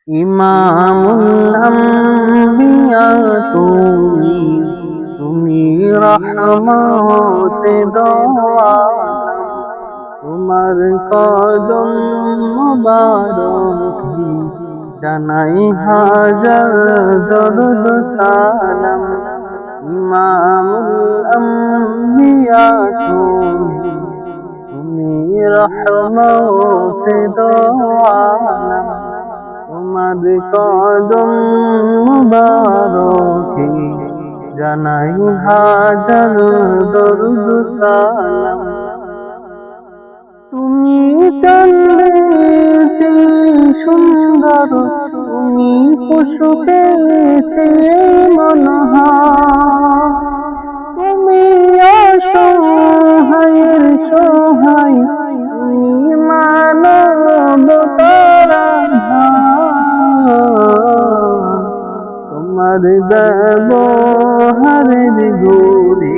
ইমামুল আম্বিয়া তুমি, তুমি রহমতে দো আলম। তোমার কদম মুবারকে জানাই হাজার দরুদ সালাম। ইমামুল আম্বিয়া তুমি, তুমি রহমতে দো আলম। তোমার কদম মুবারকে জানাই হাজার দরুদ সালাম। তুমি চাঁদের চেয়ে সুন্দর, তুমি পশুদের চেয়ে মনোহর। তুমি অসহায়ের সহায়, তুমি মানবতার আধার। তোমার ব্যবহারের গুণে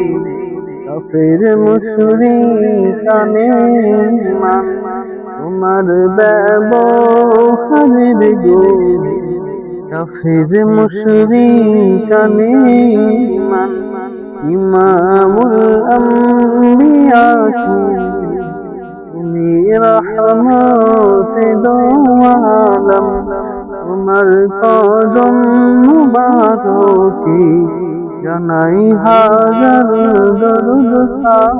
কাফের মুশরিক কানে মান। তোমার ব্যবহারের গুণে কাফের মুশরিক কানে মান। ইমামুল আম্বিয়া তুমি রহমতে দো আলম। তোমার কদম মুবারকে জানাই হাজার দরুদ সালাম।